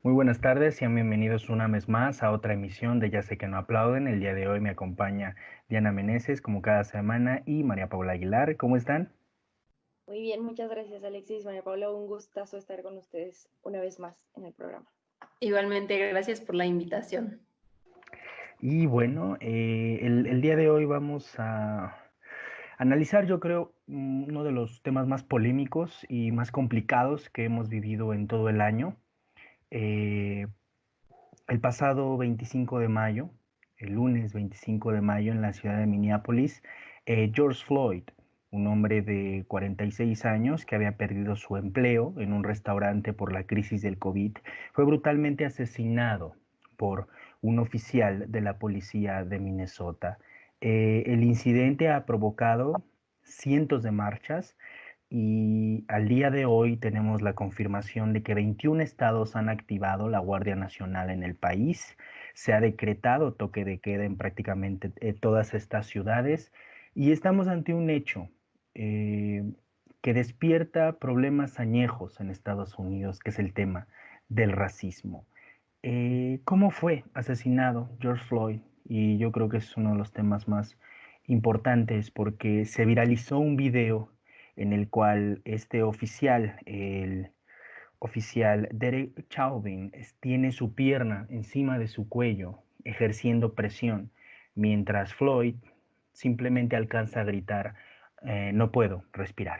Muy buenas tardes, sean bienvenidos una vez más a otra emisión de Ya sé que no aplauden. El día de hoy me acompaña Diana Meneses, como cada semana, y María Paula Aguilar. ¿Cómo están? Muy bien, muchas gracias Alexis. María Paula, un gustazo estar con ustedes una vez más en el programa. Igualmente, gracias por la invitación. Y bueno, el día de hoy vamos a analizar, yo creo, uno de los temas más polémicos y más complicados que hemos vivido en todo el año. Eh, el pasado 25 de mayo, el lunes 25 de mayo en la ciudad de Minneapolis, George Floyd, un hombre de 46 años que había perdido su empleo en un restaurante por la crisis del COVID, fue brutalmente asesinado por un oficial de la policía de Minnesota. El incidente ha provocado cientos de marchas y al día de hoy tenemos la confirmación de que 21 estados han activado la Guardia Nacional en el país. Se ha decretado toque de queda en prácticamente todas estas ciudades y estamos ante un hecho eh, que despierta problemas añejos en Estados Unidos, que es el tema del racismo. ¿Cómo fue asesinado George Floyd? Y yo creo que es uno de los temas más importantes porque se viralizó un video en el cual este oficial, el oficial Derek Chauvin, tiene su pierna encima de su cuello, ejerciendo presión, mientras Floyd simplemente alcanza a gritar, no puedo respirar.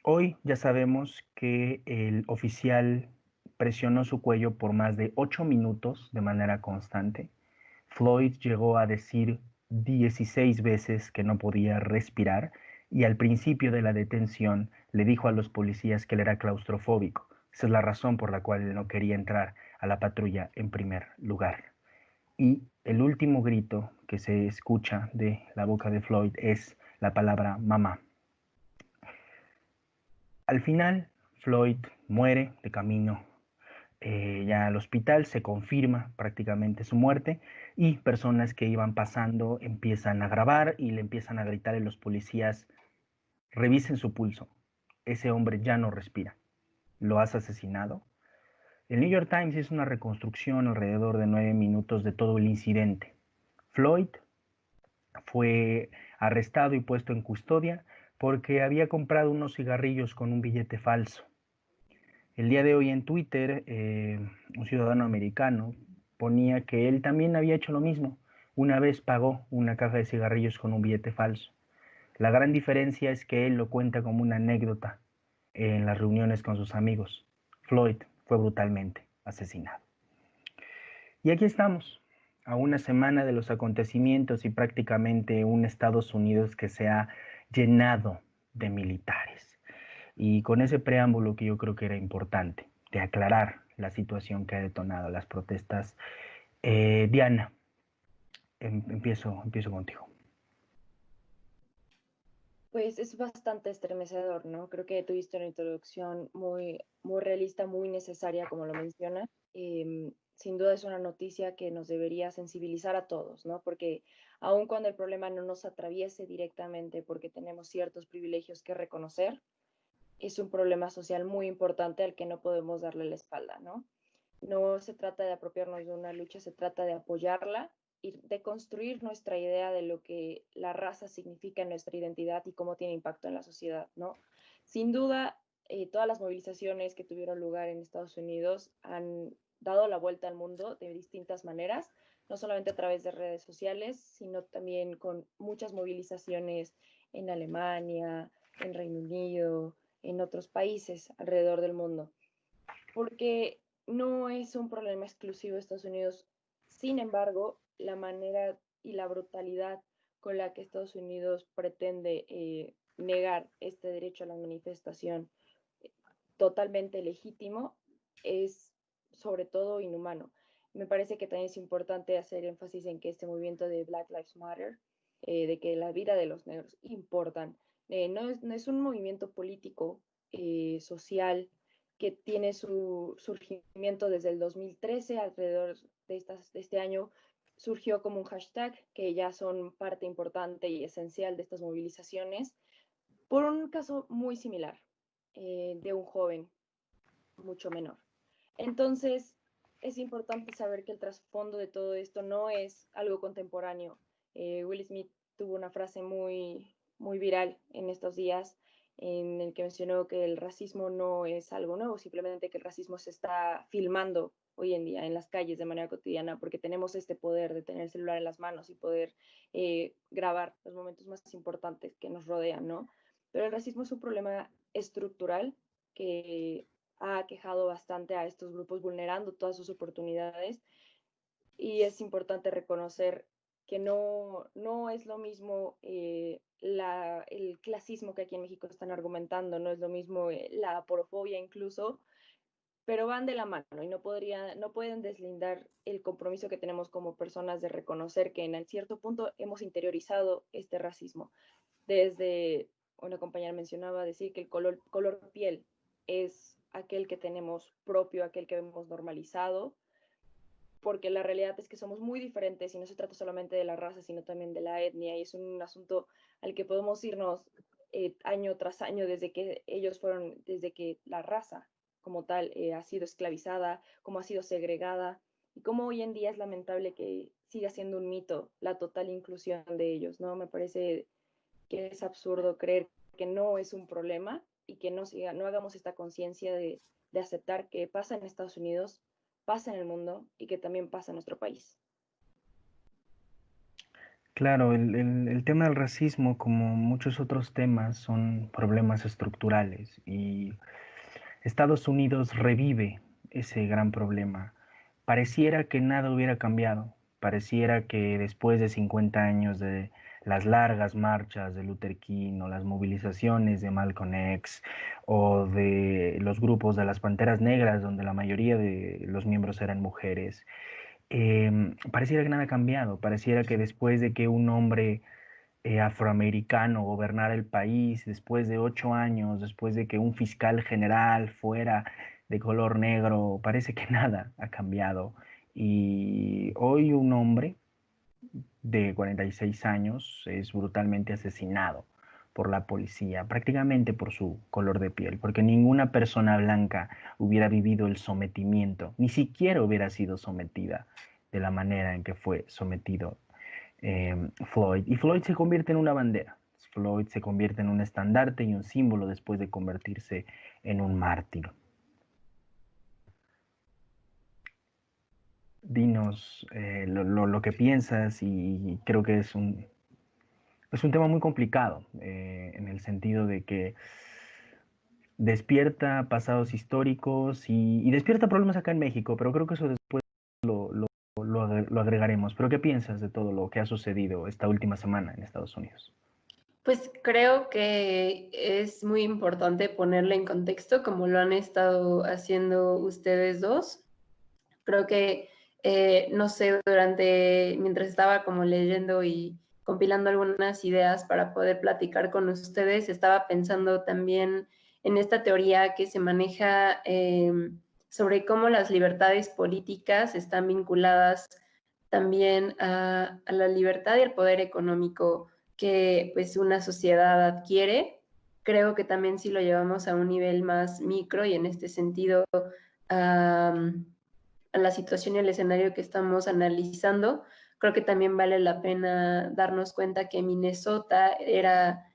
Hoy ya sabemos que el oficial presionó su cuello por más de 8 minutos de manera constante. Floyd llegó a decir 16 veces que no podía respirar y al principio de la detención le dijo a los policías que él era claustrofóbico. Esa es la razón por la cual él no quería entrar a la patrulla en primer lugar. Y el último grito que se escucha de la boca de Floyd es la palabra mamá. Al final, Floyd muere de camino ya al hospital, se confirma prácticamente su muerte y personas que iban pasando empiezan a grabar y le empiezan a gritar a los policías, revisen su pulso, ese hombre ya no respira, lo has asesinado. El New York Times hizo una reconstrucción alrededor de 9 minutos de todo el incidente. Floyd fue arrestado y puesto en custodia porque había comprado unos cigarrillos con un billete falso. El día de hoy en Twitter, un ciudadano americano ponía que él también había hecho lo mismo. Una vez pagó una caja de cigarrillos con un billete falso. La gran diferencia es que él lo cuenta como una anécdota en las reuniones con sus amigos. Floyd fue brutalmente asesinado. Y aquí estamos, a una semana de los acontecimientos y prácticamente un Estados Unidos que se ha llenado de militares. Y con ese preámbulo que yo creo que era importante, de aclarar la situación que ha detonado las protestas, Diana, empiezo contigo. Pues es bastante estremecedor, ¿no? Creo que tuviste una introducción muy realista, muy necesaria, como lo mencionas. Sin duda es una noticia que nos debería sensibilizar a todos, ¿no? Porque aun cuando el problema no nos atraviese directamente porque tenemos ciertos privilegios que reconocer, es un problema social muy importante al que no podemos darle la espalda, ¿no? No se trata de apropiarnos de una lucha, se trata de apoyarla y de construir nuestra idea de lo que la raza significa en nuestra identidad y cómo tiene impacto en la sociedad, ¿no? Sin duda, todas las movilizaciones que tuvieron lugar en Estados Unidos han dado la vuelta al mundo de distintas maneras, no solamente a través de redes sociales, sino también con muchas movilizaciones en Alemania, en Reino Unido, en otros países alrededor del mundo. Porque no es un problema exclusivo de Estados Unidos. Sin embargo, la manera y la brutalidad con la que Estados Unidos pretende negar este derecho a la manifestación totalmente legítimo es sobre todo inhumano. Me parece que también es importante hacer énfasis en que este movimiento de Black Lives Matter, de que la vida de los negros importan, no es un movimiento político, social, que tiene su surgimiento desde el 2013, alrededor de este año surgió como un hashtag que ya son parte importante y esencial de estas movilizaciones, por un caso muy similar, de un joven mucho menor. Entonces, es importante saber que el trasfondo de todo esto no es algo contemporáneo. Will Smith tuvo una frase muy viral en estos días en el que mencionó que el racismo no es algo nuevo, simplemente que el racismo se está filmando hoy en día en las calles de manera cotidiana porque tenemos este poder de tener el celular en las manos y poder grabar los momentos más importantes que nos rodean, ¿no? Pero el racismo es un problema estructural que ha aquejado bastante a estos grupos, vulnerando todas sus oportunidades. Y es importante reconocer que no es lo mismo el clasismo que aquí en México están argumentando, no es lo mismo la aporofobia incluso, pero van de la mano y no pueden deslindar el compromiso que tenemos como personas de reconocer que en cierto punto hemos interiorizado este racismo. Desde, una compañera mencionaba, decir que el color piel es aquel que tenemos propio, aquel que hemos normalizado, porque la realidad es que somos muy diferentes y no se trata solamente de la raza, sino también de la etnia, y es un asunto al que podemos irnos año tras año desde que la raza como tal ha sido esclavizada, como ha sido segregada, y como hoy en día es lamentable que siga siendo un mito la total inclusión de ellos, ¿no? Me parece que es absurdo creer que no es un problema y que no hagamos esta conciencia de aceptar que pasa en Estados Unidos, pasa en el mundo y que también pasa en nuestro país. Claro, el tema del racismo, como muchos otros temas, son problemas estructurales y Estados Unidos revive ese gran problema. Pareciera que nada hubiera cambiado, pareciera que después de 50 años de las largas marchas de Luther King o las movilizaciones de Malcolm X o de los grupos de las Panteras Negras, donde la mayoría de los miembros eran mujeres, pareciera que nada ha cambiado, pareciera que después de que un hombre afroamericano gobernara el país, después de 8 años, después de que un fiscal general fuera de color negro, parece que nada ha cambiado. Y hoy un hombre de 46 años es brutalmente asesinado por la policía, prácticamente por su color de piel, porque ninguna persona blanca hubiera vivido el sometimiento, ni siquiera hubiera sido sometida de la manera en que fue sometido Floyd. Y Floyd se convierte en una bandera. Floyd se convierte en un estandarte y un símbolo después de convertirse en un mártir. Dinos lo que piensas y creo que es un tema muy complicado en el sentido de que despierta pasados históricos y despierta problemas acá en México, pero creo que eso después lo agregaremos. Pero ¿qué piensas de todo lo que ha sucedido esta última semana en Estados Unidos? Pues creo que es muy importante ponerle en contexto como lo han estado haciendo ustedes dos. Creo que, no sé, mientras estaba como leyendo y compilando algunas ideas para poder platicar con ustedes, estaba pensando también en esta teoría que se maneja sobre cómo las libertades políticas están vinculadas también a la libertad y al poder económico que pues una sociedad adquiere. Creo que también si lo llevamos a un nivel más micro y en este sentido a la situación y el escenario que estamos analizando, creo que también vale la pena darnos cuenta que Minnesota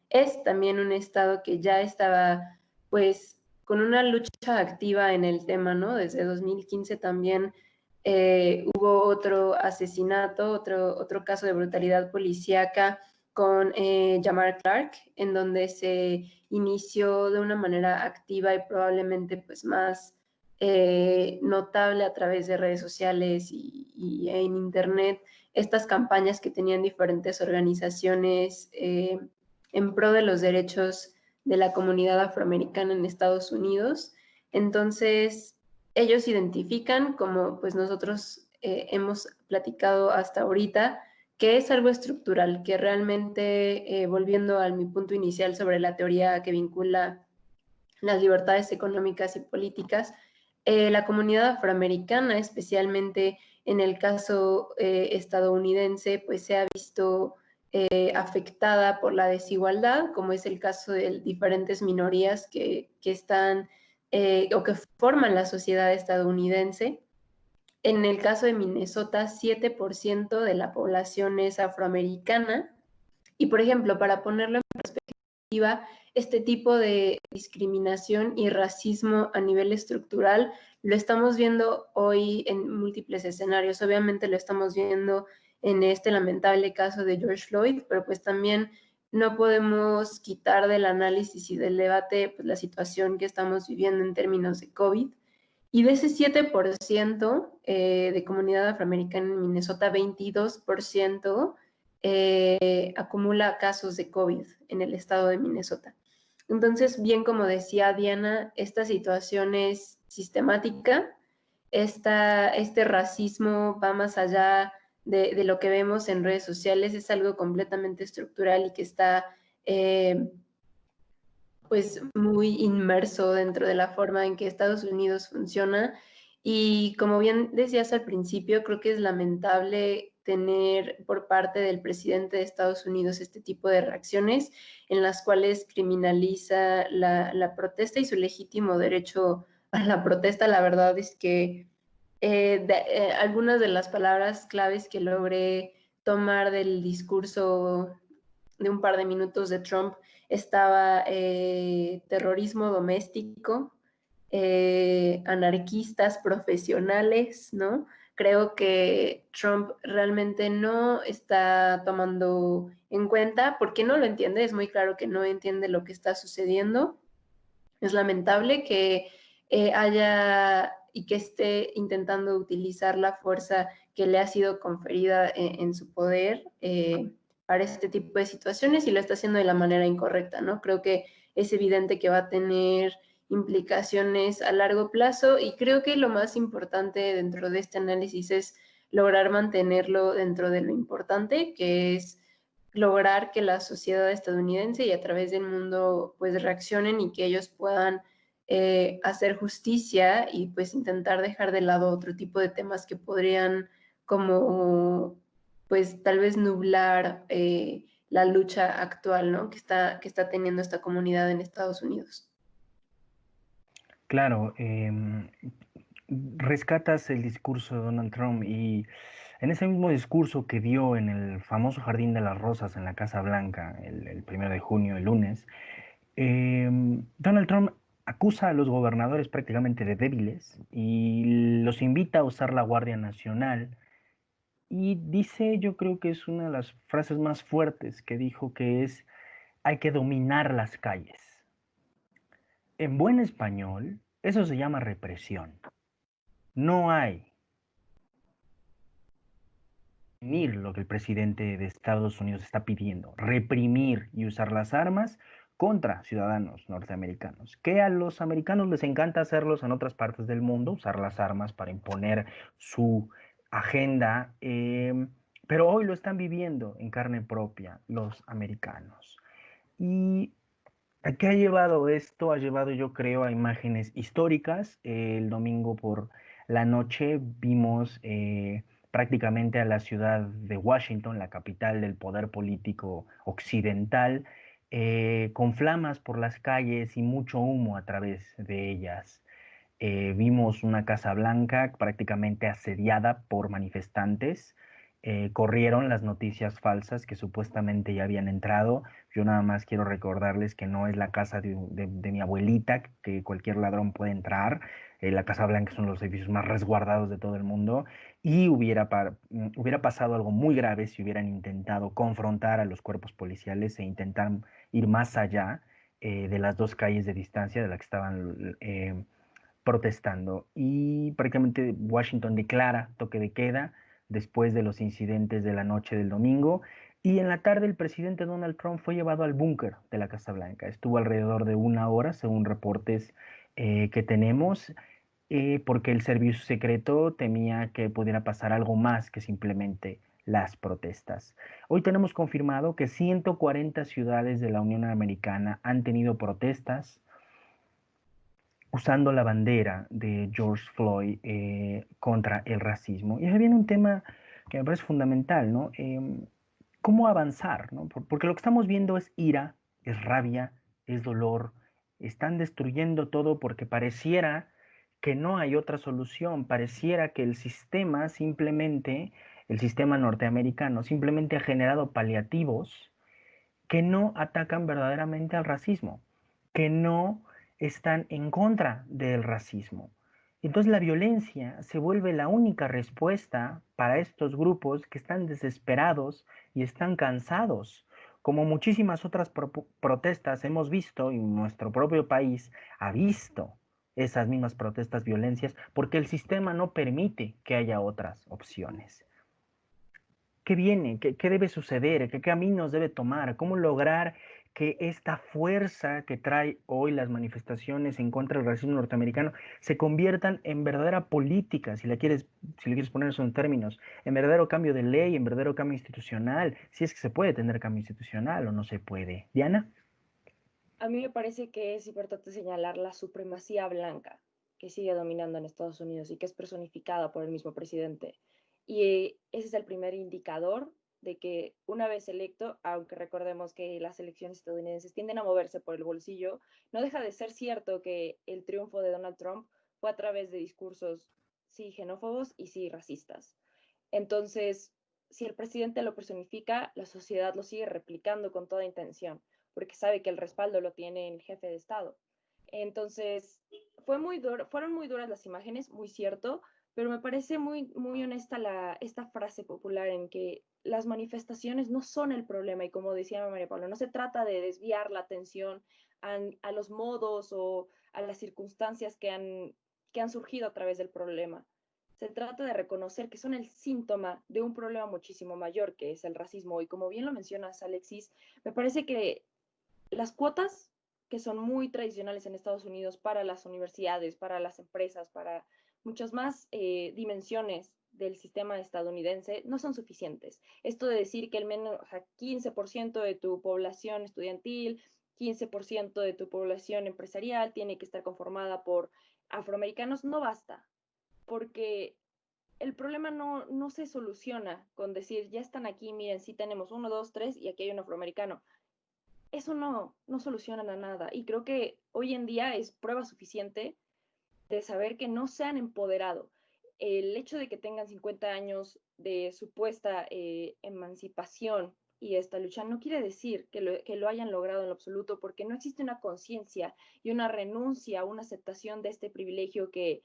es también un estado que ya estaba pues con una lucha activa en el tema, ¿no? Desde 2015 también hubo otro asesinato, otro caso de brutalidad policíaca con Jamar Clark, en donde se inició de una manera activa y probablemente pues más notable a través de redes sociales y en internet estas campañas que tenían diferentes organizaciones en pro de los derechos de la comunidad afroamericana en Estados Unidos. Entonces, ellos identifican, como pues nosotros hemos platicado hasta ahorita, que es algo estructural, que realmente, volviendo a mi punto inicial sobre la teoría que vincula las libertades económicas y políticas, la comunidad afroamericana, especialmente en el caso estadounidense, pues se ha visto afectada por la desigualdad, como es el caso de diferentes minorías que están o que forman la sociedad estadounidense. En el caso de Minnesota, 7% de la población es afroamericana. Y, por ejemplo, para ponerlo en perspectiva, este tipo de discriminación y racismo a nivel estructural lo estamos viendo hoy en múltiples escenarios. Obviamente lo estamos viendo en este lamentable caso de George Floyd, pero pues también no podemos quitar del análisis y del debate pues, la situación que estamos viviendo en términos de COVID. Y de ese 7% de comunidad afroamericana en Minnesota, 22% acumula casos de COVID en el estado de Minnesota. Entonces, bien como decía Diana, esta situación es sistemática, este racismo va más allá de lo que vemos en redes sociales, es algo completamente estructural y que está pues muy inmerso dentro de la forma en que Estados Unidos funciona. Y como bien decías al principio, creo que es lamentable tener por parte del presidente de Estados Unidos este tipo de reacciones en las cuales criminaliza la protesta y su legítimo derecho a la protesta. La verdad es que algunas de las palabras claves que logré tomar del discurso de un par de minutos de Trump estaba terrorismo doméstico, anarquistas profesionales, ¿no? Creo que Trump realmente no está tomando en cuenta, porque no lo entiende, es muy claro que no entiende lo que está sucediendo. Es lamentable que haya y que esté intentando utilizar la fuerza que le ha sido conferida en su poder para este tipo de situaciones y lo está haciendo de la manera incorrecta, ¿no? Creo que es evidente que va a tener implicaciones a largo plazo y creo que lo más importante dentro de este análisis es lograr mantenerlo dentro de lo importante, que es lograr que la sociedad estadounidense y a través del mundo pues reaccionen y que ellos puedan hacer justicia y pues intentar dejar de lado otro tipo de temas que podrían como pues tal vez nublar la lucha actual, ¿no? Que está teniendo esta comunidad en Estados Unidos. Claro, rescatas el discurso de Donald Trump y en ese mismo discurso que dio en el famoso Jardín de las Rosas en la Casa Blanca el 1 de junio, el lunes, Donald Trump acusa a los gobernadores prácticamente de débiles y los invita a usar la Guardia Nacional y dice, yo creo que es una de las frases más fuertes que dijo, que es: hay que dominar las calles. En buen español, eso se llama represión. No hay reprimir lo que el presidente de Estados Unidos está pidiendo, reprimir y usar las armas contra ciudadanos norteamericanos, que a los americanos les encanta hacerlos en otras partes del mundo, usar las armas para imponer su agenda, pero hoy lo están viviendo en carne propia los americanos. ¿Y a qué ha llevado esto? Ha llevado, yo creo, a imágenes históricas. El domingo por la noche vimos prácticamente a la ciudad de Washington, la capital del poder político occidental, con flamas por las calles y mucho humo a través de ellas. Vimos una Casa Blanca prácticamente asediada por manifestantes. Corrieron las noticias falsas que supuestamente ya habían entrado. Yo nada más quiero recordarles que no es la casa de mi abuelita, que cualquier ladrón puede entrar. La Casa Blanca es uno de los edificios más resguardados de todo el mundo y hubiera pasado algo muy grave si hubieran intentado confrontar a los cuerpos policiales e intentar ir más allá de las 2 calles de distancia de las que estaban protestando. Y prácticamente Washington declara toque de queda después de los incidentes de la noche del domingo. Y en la tarde el presidente Donald Trump fue llevado al búnker de la Casa Blanca. Estuvo alrededor de 1 hora, según reportes que tenemos, porque el servicio secreto temía que pudiera pasar algo más que simplemente las protestas. Hoy tenemos confirmado que 140 ciudades de la Unión Americana han tenido protestas usando la bandera de George Floyd contra el racismo. Y ahí viene un tema que me parece fundamental, ¿no? ¿Cómo avanzar, ¿no? Porque lo que estamos viendo es ira, es rabia, es dolor, están destruyendo todo porque pareciera que no hay otra solución, pareciera que el sistema simplemente, el sistema norteamericano simplemente ha generado paliativos que no atacan verdaderamente al racismo, que no están en contra del racismo. Entonces la violencia se vuelve la única respuesta para estos grupos que están desesperados y están cansados. Como muchísimas otras protestas hemos visto y nuestro propio país ha visto esas mismas protestas violencias porque el sistema no permite que haya otras opciones. ¿Qué viene? ¿Qué debe suceder? ¿Qué caminos debe tomar? ¿Cómo lograr que esta fuerza que trae hoy las manifestaciones en contra del racismo norteamericano se conviertan en verdadera política, si le quieres poner eso en términos, en verdadero cambio de ley, en verdadero cambio institucional, si es que se puede tener cambio institucional o no se puede? Diana. A mí me parece que es importante señalar la supremacía blanca que sigue dominando en Estados Unidos y que es personificada por el mismo presidente. Y ese es el primer indicador de que una vez electo, aunque recordemos que las elecciones estadounidenses tienden a moverse por el bolsillo, no deja de ser cierto que el triunfo de Donald Trump fue a través de discursos sí xenófobos y sí racistas. Entonces, si el presidente lo personifica, la sociedad lo sigue replicando con toda intención, porque sabe que el respaldo lo tiene el jefe de Estado. Entonces, fueron muy duras las imágenes, muy cierto, pero me parece muy honesta esta frase popular en que las manifestaciones no son el problema, y como decía María Paula, no se trata de desviar la atención a los modos o a las circunstancias que han surgido a través del problema. Se trata de reconocer que son el síntoma de un problema muchísimo mayor, que es el racismo. Y como bien lo mencionas, Alexis, me parece que las cuotas que son muy tradicionales en Estados Unidos para las universidades, para las empresas, para muchas más dimensiones del sistema estadounidense, no son suficientes. Esto de decir que el menos 15% de tu población estudiantil, 15% de tu población empresarial tiene que estar conformada por afroamericanos, no basta, porque el problema no se soluciona con decir, ya están aquí, miren, sí tenemos uno, dos, tres, y aquí hay un afroamericano. Eso no soluciona nada. Y creo que hoy en día es prueba suficiente de saber que no se han empoderado. El hecho de que tengan 50 años de supuesta emancipación y esta lucha no quiere decir que lo hayan logrado en lo absoluto, porque no existe una conciencia y una renuncia, una aceptación de este privilegio que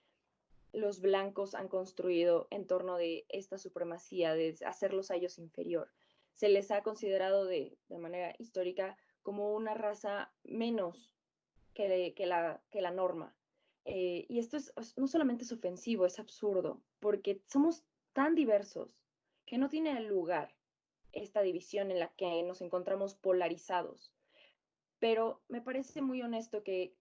los blancos han construido en torno de esta supremacía, de hacerlos a ellos inferior. Se les ha considerado de manera histórica como una raza menos que la norma. Y esto no solamente es ofensivo, es absurdo, porque somos tan diversos que no tiene lugar esta división en la que nos encontramos polarizados. Pero me parece muy honesto que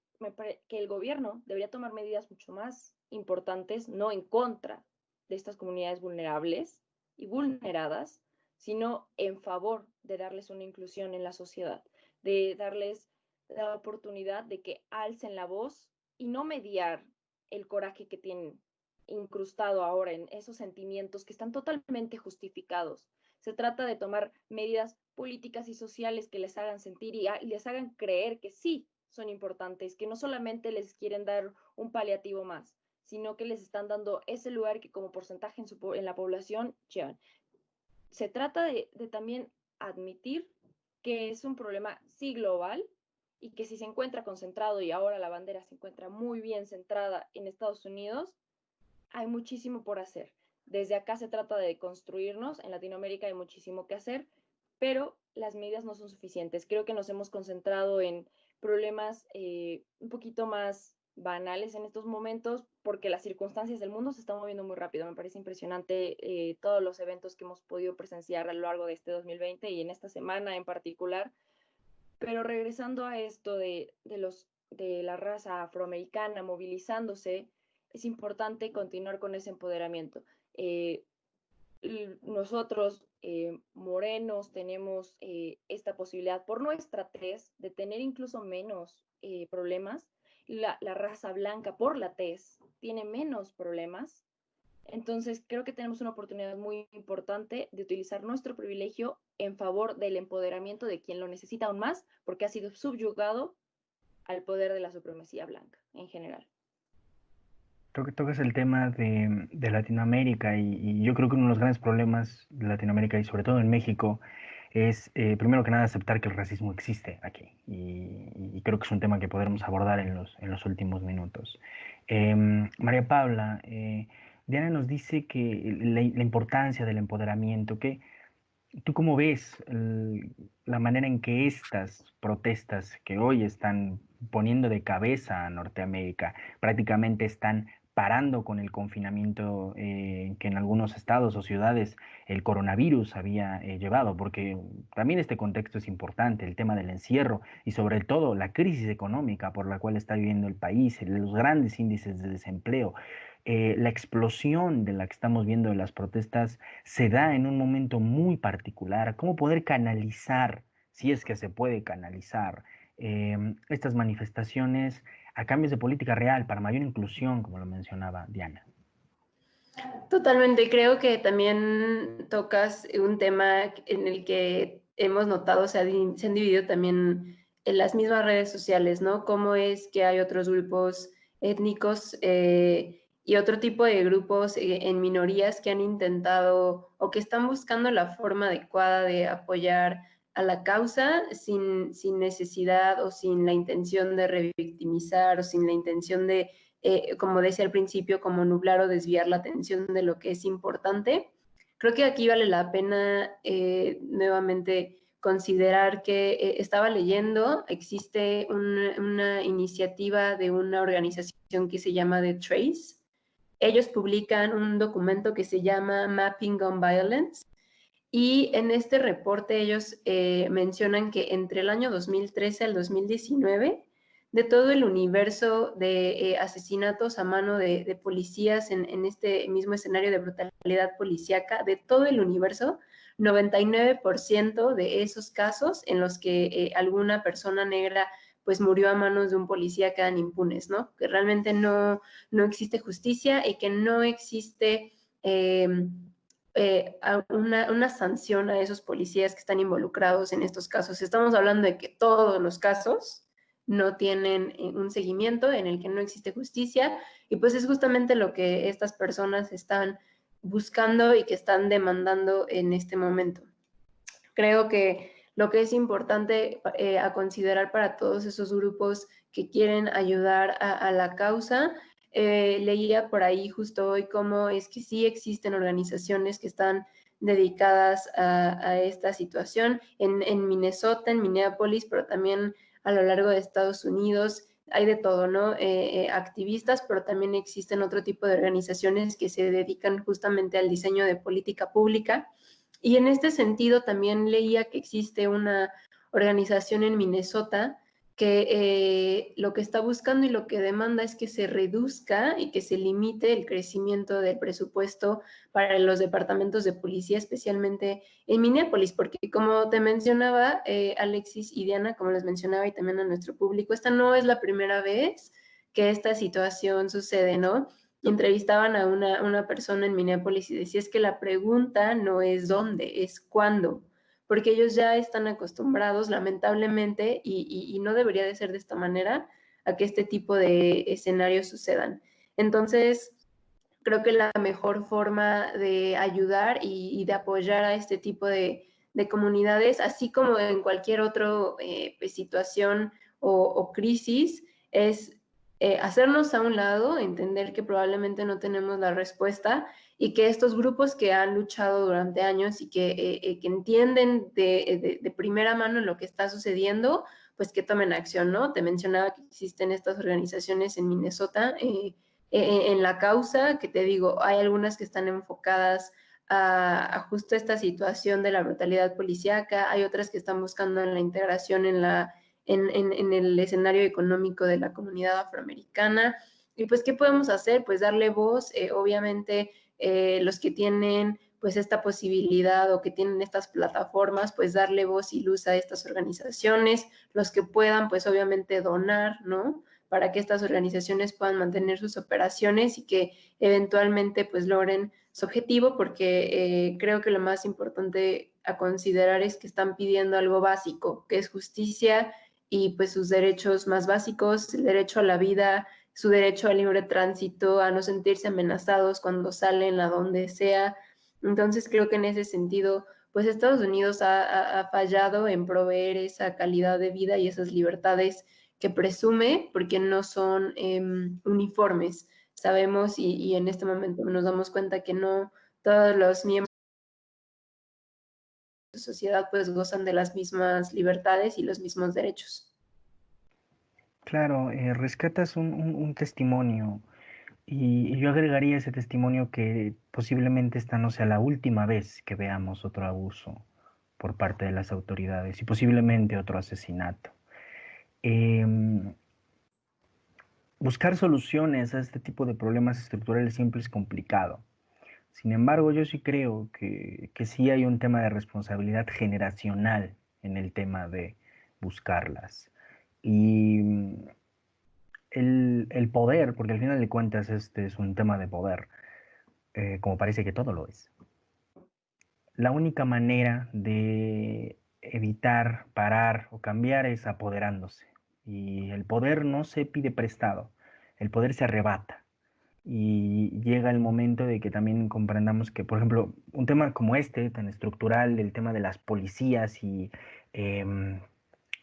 el gobierno debería tomar medidas mucho más importantes, no en contra de estas comunidades vulnerables y vulneradas, sino en favor de darles una inclusión en la sociedad, de darles la oportunidad de que alcen la voz y no mediar el coraje que tienen incrustado ahora en esos sentimientos que están totalmente justificados. Se trata de tomar medidas políticas y sociales que les hagan sentir y les hagan creer que sí son importantes, que no solamente les quieren dar un paliativo más, sino que les están dando ese lugar que como porcentaje en la población llevan. Se trata de también admitir que es un problema sí global y que si se encuentra concentrado y ahora la bandera se encuentra muy bien centrada en Estados Unidos, hay muchísimo por hacer. Desde acá se trata de construirnos, en Latinoamérica hay muchísimo que hacer, pero las medidas no son suficientes. Creo que nos hemos concentrado en problemas un poquito más banales en estos momentos porque las circunstancias del mundo se están moviendo muy rápido. Me parece impresionante todos los eventos que hemos podido presenciar a lo largo de este 2020 y en esta semana en particular. Pero regresando a esto de la raza afroamericana movilizándose, es importante continuar con ese empoderamiento. Nosotros, morenos, tenemos esta posibilidad por nuestra tez de tener incluso menos problemas. La raza blanca por la tez tiene menos problemas. Entonces, creo que tenemos una oportunidad muy importante de utilizar nuestro privilegio en favor del empoderamiento de quien lo necesita aún más, porque ha sido subyugado al poder de la supremacía blanca en general. Creo que tocas el tema de Latinoamérica y yo creo que uno de los grandes problemas de Latinoamérica y sobre todo en México es, primero que nada, aceptar que el racismo existe aquí y creo que es un tema que podremos abordar en los últimos minutos. María Paula, Diana nos dice que la importancia del empoderamiento, que ¿tú cómo ves la manera en que estas protestas que hoy están poniendo de cabeza a Norteamérica prácticamente están parando con el confinamiento que en algunos estados o ciudades el coronavirus había llevado? Porque también este contexto es importante, el tema del encierro y sobre todo la crisis económica por la cual está viviendo el país, los grandes índices de desempleo, la explosión de la que estamos viendo de las protestas se da en un momento muy particular. ¿Cómo poder canalizar, si es que se puede canalizar, estas manifestaciones a cambios de política real para mayor inclusión, como lo mencionaba Diana? Totalmente, creo que también tocas un tema en el que hemos notado, se han dividido también en las mismas redes sociales, ¿no? Cómo es que hay otros grupos étnicos y otro tipo de grupos en minorías que han intentado o que están buscando la forma adecuada de apoyar a la causa sin necesidad o sin la intención de revictimizar o sin la intención de como decía al principio, como nublar o desviar la atención de lo que es importante. Creo que aquí vale la pena nuevamente considerar que estaba leyendo, existe una iniciativa de una organización que se llama The Trace. Ellos publican un documento que se llama Mapping Gun Violence y en este reporte ellos mencionan que entre el año 2013 al 2019 de todo el universo de asesinatos a mano de policías en este mismo escenario de brutalidad policíaca, de todo el universo, 99% de esos casos en los que alguna persona negra pues murió a manos de un policía quedan impunes, ¿no? Que realmente no existe justicia y que no existe una sanción a esos policías que están involucrados en estos casos. Estamos hablando de que todos los casos no tienen un seguimiento, en el que no existe justicia, y pues es justamente lo que estas personas están buscando y que están demandando en este momento. Creo que lo que es importante a considerar para todos esos grupos que quieren ayudar a la causa, leía por ahí justo hoy cómo es que sí existen organizaciones que están dedicadas a esta situación en Minnesota, en Minneapolis, pero también a lo largo de Estados Unidos. Hay de todo, ¿no? Activistas, pero también existen otro tipo de organizaciones que se dedican justamente al diseño de política pública. Y en este sentido también leía que existe una organización en Minnesota que lo que está buscando y lo que demanda es que se reduzca y que se limite el crecimiento del presupuesto para los departamentos de policía, especialmente en Minneapolis, porque como te mencionaba, Alexis y Diana, como les mencionaba y también a nuestro público, esta no es la primera vez que esta situación sucede, ¿no? Entrevistaban a una persona en Minneapolis y decía es que la pregunta no es dónde, es cuándo, porque ellos ya están acostumbrados, lamentablemente, y no debería de ser de esta manera, a que este tipo de escenarios sucedan. Entonces, creo que la mejor forma de ayudar y de apoyar a este tipo de comunidades, así como en cualquier otra situación o crisis, es hacernos a un lado, entender que probablemente no tenemos la respuesta y que estos grupos que han luchado durante años y que entienden de primera mano lo que está sucediendo, pues que tomen acción, ¿no? Te mencionaba que existen estas organizaciones en Minnesota en la causa, que te digo, hay algunas que están enfocadas a justo esta situación de la brutalidad policíaca, hay otras que están buscando en la integración en el escenario económico de la comunidad afroamericana. Y pues, ¿qué podemos hacer? Pues darle voz, obviamente, los que tienen pues esta posibilidad o que tienen estas plataformas, pues darle voz y luz a estas organizaciones, los que puedan, pues obviamente donar, ¿no? Para que estas organizaciones puedan mantener sus operaciones y que eventualmente pues logren su objetivo, porque creo que lo más importante a considerar es que están pidiendo algo básico, que es justicia y pues sus derechos más básicos, el derecho a la vida, su derecho al libre tránsito, a no sentirse amenazados cuando salen a donde sea. Entonces creo que en ese sentido, pues Estados Unidos ha fallado en proveer esa calidad de vida y esas libertades que presume, porque no son uniformes. Sabemos y en este momento nos damos cuenta que no todos los miembros de la sociedad pues gozan de las mismas libertades y los mismos derechos. Claro, rescatas un testimonio y yo agregaría ese testimonio que posiblemente esta no sea la última vez que veamos otro abuso por parte de las autoridades y posiblemente otro asesinato. Em, Buscar soluciones a este tipo de problemas estructurales siempre es complicado. Sin embargo, yo sí creo que sí hay un tema de responsabilidad generacional en el tema de buscarlas. Y el poder, porque al final de cuentas este es un tema de poder, como parece que todo lo es. La única manera de evitar, parar o cambiar es apoderándose. Y el poder no se pide prestado, el poder se arrebata. Y llega el momento de que también comprendamos que, por ejemplo, un tema como este, tan estructural, el tema de las policías y em,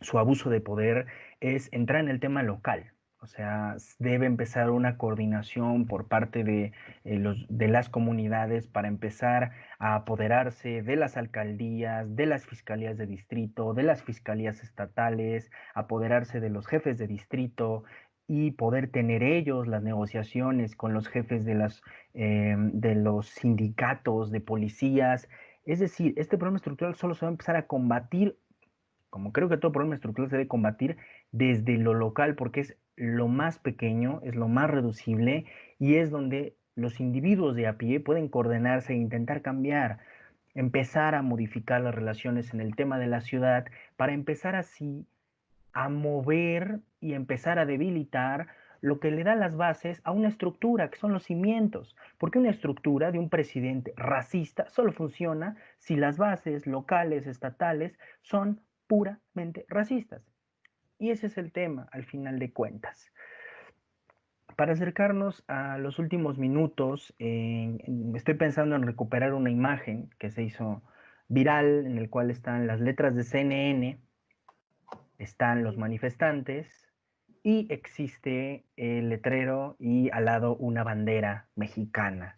su abuso de poder, es entrar en el tema local. O sea, debe empezar una coordinación por parte de las comunidades para empezar a apoderarse de las alcaldías, de las fiscalías de distrito, de las fiscalías estatales, apoderarse de los jefes de distrito y poder tener ellos las negociaciones con los jefes de los sindicatos de policías. Es decir, este problema estructural solo se va a empezar a combatir, como creo que todo problema estructural se debe combatir desde lo local, porque es lo más pequeño, es lo más reducible y es donde los individuos de a pie pueden coordinarse e intentar cambiar, empezar a modificar las relaciones en el tema de la ciudad para empezar así a mover y empezar a debilitar lo que le da las bases a una estructura, que son los cimientos. Porque una estructura de un presidente racista solo funciona si las bases locales, estatales, son puramente racistas. Y ese es el tema, al final de cuentas. Para acercarnos a los últimos minutos, estoy pensando en recuperar una imagen que se hizo viral, en el cual están las letras de CNN, están los manifestantes y existe el letrero y al lado una bandera mexicana.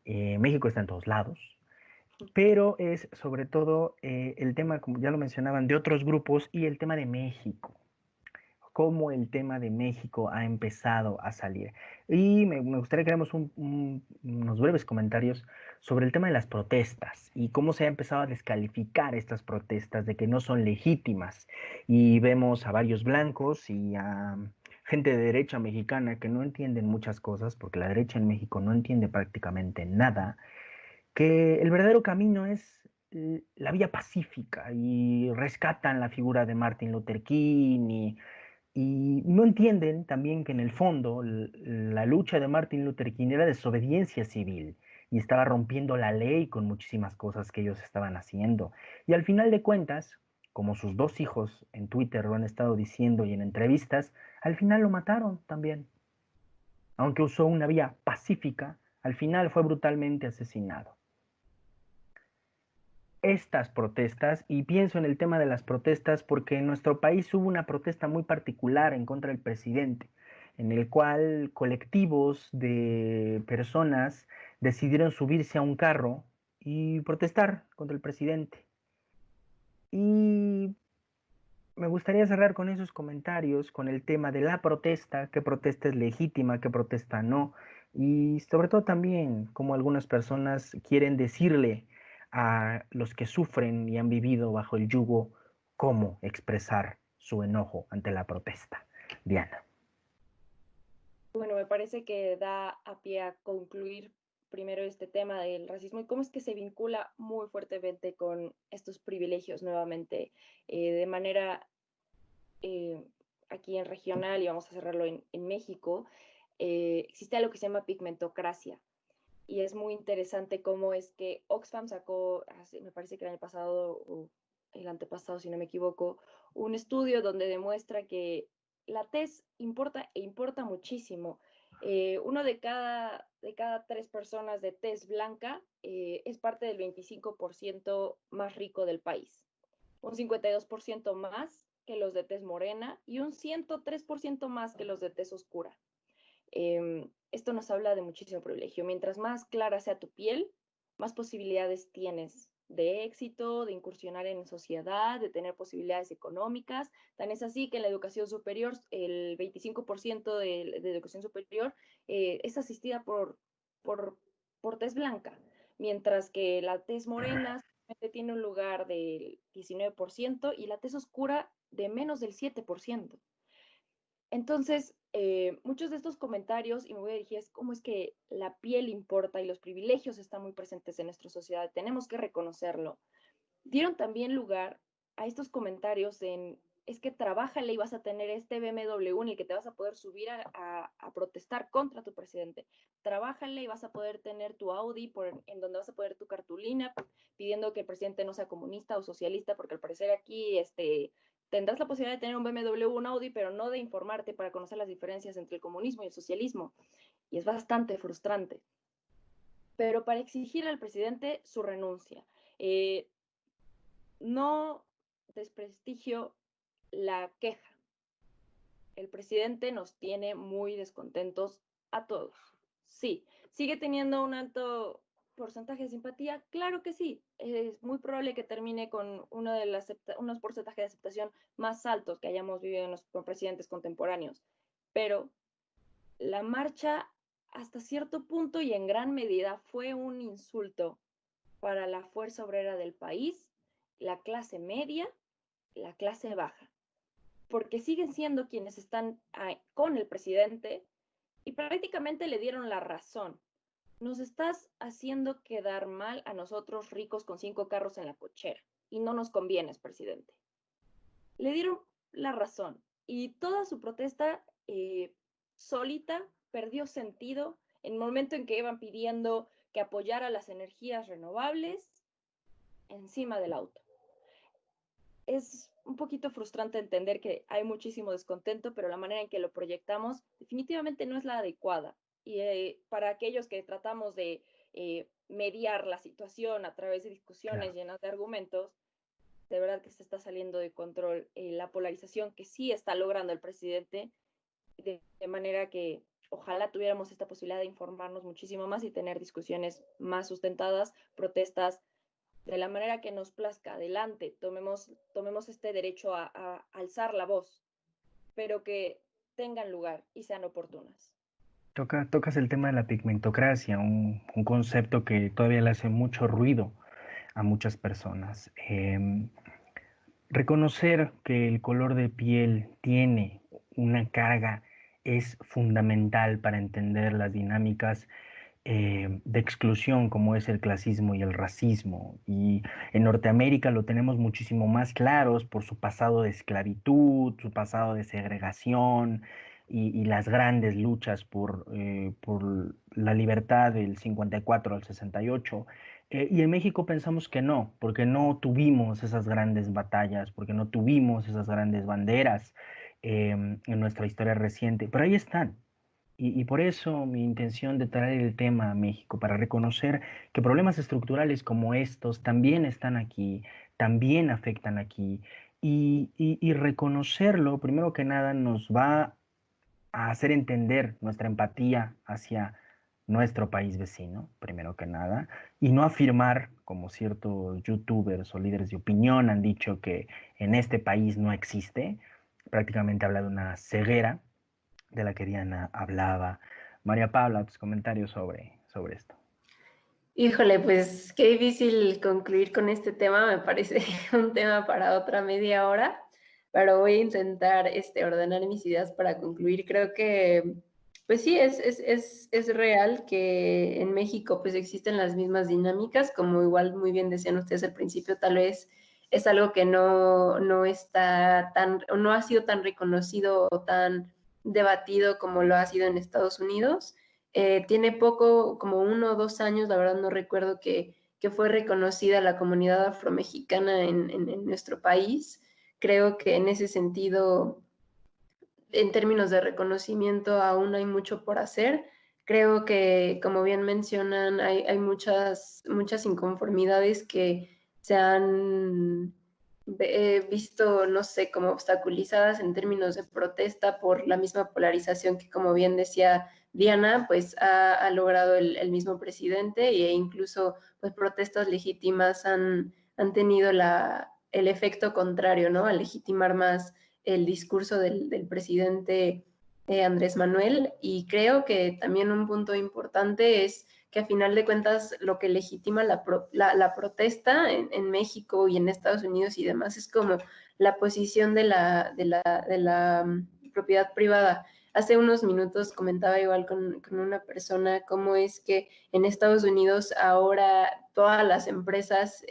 México está en todos lados, pero es sobre todo el tema, como ya lo mencionaban, de otros grupos y el tema de México, cómo el tema de México ha empezado a salir. Y me gustaría que hagamos unos breves comentarios sobre el tema de las protestas y cómo se ha empezado a descalificar estas protestas de que no son legítimas. Y vemos a varios blancos y a gente de derecha mexicana que no entienden muchas cosas, porque la derecha en México no entiende prácticamente nada, que el verdadero camino es la vía pacífica y rescatan la figura de Martin Luther King y no entienden también que en el fondo la lucha de Martin Luther King era desobediencia civil y estaba rompiendo la ley con muchísimas cosas que ellos estaban haciendo. Y al final de cuentas, como sus dos hijos en Twitter lo han estado diciendo y en entrevistas, al final lo mataron también. Aunque usó una vía pacífica, al final fue brutalmente asesinado. Estas protestas, y pienso en el tema de las protestas porque en nuestro país hubo una protesta muy particular en contra del presidente, en el cual colectivos de personas decidieron subirse a un carro y protestar contra el presidente. Y me gustaría cerrar con esos comentarios, con el tema de la protesta, qué protesta es legítima, qué protesta no, y sobre todo también cómo algunas personas quieren decirle a los que sufren y han vivido bajo el yugo cómo expresar su enojo ante la protesta. Diana. Bueno, me parece que da a pie a concluir primero este tema del racismo y cómo es que se vincula muy fuertemente con estos privilegios nuevamente de manera aquí en regional y vamos a cerrarlo en México. Existe algo que se llama pigmentocracia y es muy interesante cómo es que Oxfam sacó, me parece que el año pasado o el antepasado, si no me equivoco, un estudio donde demuestra que la tez importa muchísimo. Uno de cada 3 personas de tez blanca es parte del 25% más rico del país, un 52% más que los de tez morena y un 103% más que los de tez oscura. Esto nos habla de muchísimo privilegio. Mientras más clara sea tu piel, más posibilidades tienes de éxito, de incursionar en sociedad, de tener posibilidades económicas. Tan es así que en la educación superior, el 25% de educación superior es asistida por tez blanca, mientras que la tez morena tiene un lugar del 19% y la tez oscura de menos del 7%. Entonces, muchos de estos comentarios, y me voy a dirigir, es cómo es que la piel importa y los privilegios están muy presentes en nuestra sociedad, tenemos que reconocerlo. Dieron también lugar a estos comentarios es que trabájale y vas a tener este BMW en el que te vas a poder subir a protestar contra tu presidente. Trabájale y vas a poder tener tu Audi en donde vas a poner tu cartulina pidiendo que el presidente no sea comunista o socialista, porque al parecer aquí tendrás la posibilidad de tener un BMW, un Audi, pero no de informarte para conocer las diferencias entre el comunismo y el socialismo. Y es bastante frustrante. Pero para exigir al presidente su renuncia. No desprestigio la queja. El presidente nos tiene muy descontentos a todos. Sí, ¿sigue teniendo un alto porcentaje de simpatía? Claro que sí. Es muy probable que termine con unos porcentajes de aceptación más altos que hayamos vivido con presidentes contemporáneos. Pero la marcha, hasta cierto punto y en gran medida, fue un insulto para la fuerza obrera del país, la clase media, la clase baja, porque siguen siendo quienes están con el presidente y prácticamente le dieron la razón. Nos estás haciendo quedar mal a nosotros ricos con 5 carros en la cochera y no nos convienes, presidente. Le dieron la razón y toda su protesta solita perdió sentido en el momento en que iban pidiendo que apoyara las energías renovables encima del auto. Es un poquito frustrante entender que hay muchísimo descontento, pero la manera en que lo proyectamos definitivamente no es la adecuada. Y para aquellos que tratamos de mediar la situación a través de discusiones llenas de argumentos, de verdad que se está saliendo de control la polarización que sí está logrando el presidente, de manera que ojalá tuviéramos esta posibilidad de informarnos muchísimo más y tener discusiones más sustentadas, protestas de la manera que nos plazca. Adelante, tomemos este derecho a alzar la voz, pero que tengan lugar y sean oportunas. Tocas el tema de la pigmentocracia, un concepto que todavía le hace mucho ruido a muchas personas. Reconocer que el color de piel tiene una carga es fundamental para entender las dinámicas de exclusión como es el clasismo y el racismo. Y en Norteamérica lo tenemos muchísimo más claros por su pasado de esclavitud, su pasado de segregación y las grandes luchas por la libertad del 54 al 68. Y en México pensamos que no, porque no tuvimos esas grandes batallas, porque no tuvimos esas grandes banderas en nuestra historia reciente, pero ahí están. Y por eso mi intención de traer el tema a México, para reconocer que problemas estructurales como estos también están aquí, también afectan aquí, y reconocerlo, primero que nada, nos va a hacer entender nuestra empatía hacia nuestro país vecino, primero que nada, y no afirmar, como ciertos youtubers o líderes de opinión han dicho, que en este país no existe. Prácticamente habla de una ceguera de la que Diana hablaba. María Paula, tus comentarios sobre esto. Híjole, pues qué difícil concluir con este tema, me parece un tema para otra media hora, pero voy a intentar ordenar mis ideas para concluir. Creo que, pues sí, es real que en México pues existen las mismas dinámicas, como igual muy bien decían ustedes al principio, tal vez es algo que no está no ha sido tan reconocido o tan debatido como lo ha sido en Estados Unidos. Tiene poco, como 1 o 2 años, la verdad no recuerdo, que que fue reconocida la comunidad afromexicana en nuestro país. Creo que en ese sentido, en términos de reconocimiento, aún hay mucho por hacer. Creo que, como bien mencionan, hay muchas inconformidades que se han visto, no sé, como obstaculizadas en términos de protesta por la misma polarización que, como bien decía Diana, pues ha logrado el mismo presidente, e incluso pues protestas legítimas han tenido el efecto contrario, ¿no? A legitimar más el discurso del presidente Andrés Manuel, y creo que también un punto importante es que a final de cuentas lo que legitima la protesta en México y en Estados Unidos y demás es como la posición de la propiedad privada. Hace unos minutos comentaba igual con una persona cómo es que en Estados Unidos ahora todas las empresas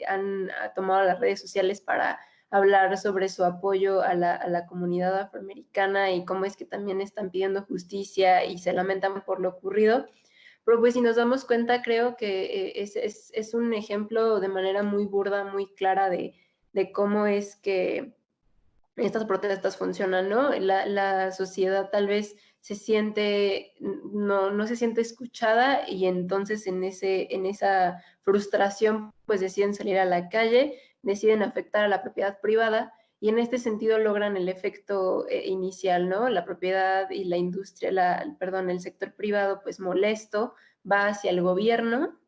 han tomado las redes sociales para hablar sobre su apoyo a la comunidad afroamericana y cómo es que también están pidiendo justicia y se lamentan por lo ocurrido. Pero pues si nos damos cuenta, creo que es un ejemplo de manera muy burda, muy clara de cómo es que estas protestas funcionan, ¿no? La sociedad tal vez no se siente escuchada, y entonces en esa frustración pues deciden salir a la calle, deciden afectar a la propiedad privada, y en este sentido logran el efecto inicial, ¿no? La propiedad y la industria, el sector privado pues molesto va hacia el gobierno,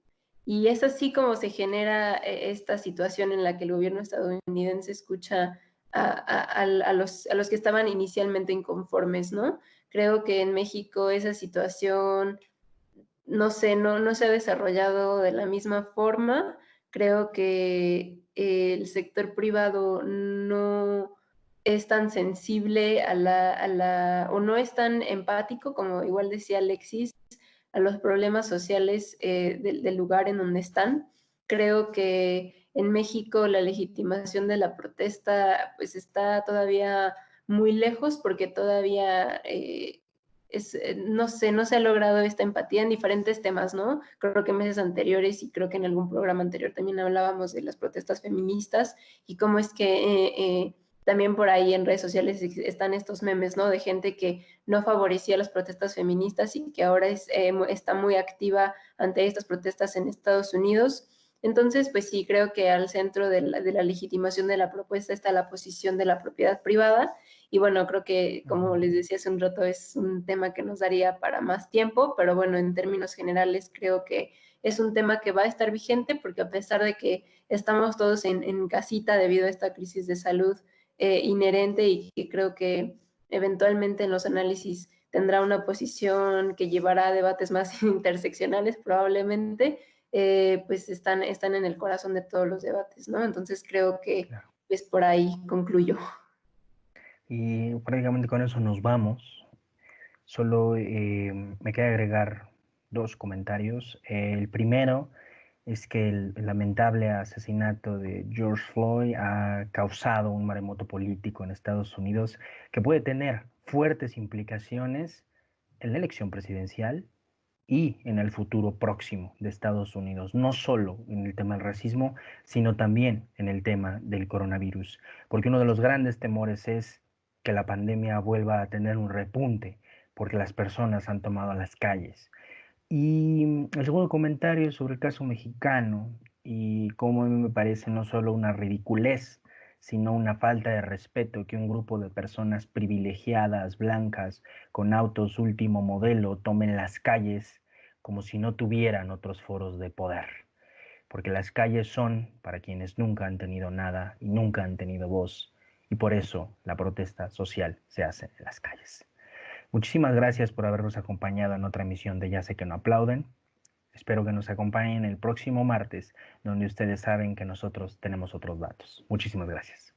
y es así como se genera esta situación en la que el gobierno estadounidense escucha a los que estaban inicialmente inconformes, ¿no? Creo que en México esa situación, no sé, no se ha desarrollado de la misma forma. Creo que el sector privado no es tan sensible o no es tan empático, como igual decía Alexis, a los problemas sociales del lugar en donde están. Creo que en México la legitimación de la protesta pues está todavía muy lejos, porque todavía no sé, no se ha logrado esta empatía en diferentes temas, ¿no? Creo que meses anteriores, y creo que en algún programa anterior también hablábamos de las protestas feministas y cómo es que también por ahí en redes sociales están estos memes, ¿no? De gente que no favorecía las protestas feministas y que ahora está muy activa ante estas protestas en Estados Unidos. Entonces, pues sí, creo que al centro de la legitimación de la propuesta está la posición de la propiedad privada. Y bueno, creo que, como les decía hace un rato, es un tema que nos daría para más tiempo, pero bueno, en términos generales creo que es un tema que va a estar vigente, porque a pesar de que estamos todos en casita debido a esta crisis de salud inherente, y que creo que eventualmente en los análisis tendrá una posición que llevará a debates más interseccionales probablemente, pues están en el corazón de todos los debates, ¿no? Entonces creo que Claro. pues por ahí concluyo. Y prácticamente con eso nos vamos. Solo me queda agregar dos comentarios. El primero es que el lamentable asesinato de George Floyd ha causado un maremoto político en Estados Unidos que puede tener fuertes implicaciones en la elección presidencial y en el futuro próximo de Estados Unidos, no solo en el tema del racismo, sino también en el tema del coronavirus, porque uno de los grandes temores es que la pandemia vuelva a tener un repunte, porque las personas han tomado a las calles. Y el segundo comentario es sobre el caso mexicano y cómo a mí me parece no solo una ridiculez, sino una falta de respeto que un grupo de personas privilegiadas, blancas, con autos último modelo, tomen las calles como si no tuvieran otros foros de poder. Porque las calles son para quienes nunca han tenido nada y nunca han tenido voz. Y por eso la protesta social se hace en las calles. Muchísimas gracias por habernos acompañado en otra emisión de Ya sé que no aplauden. Espero que nos acompañen el próximo martes, donde ustedes saben que nosotros tenemos otros datos. Muchísimas gracias.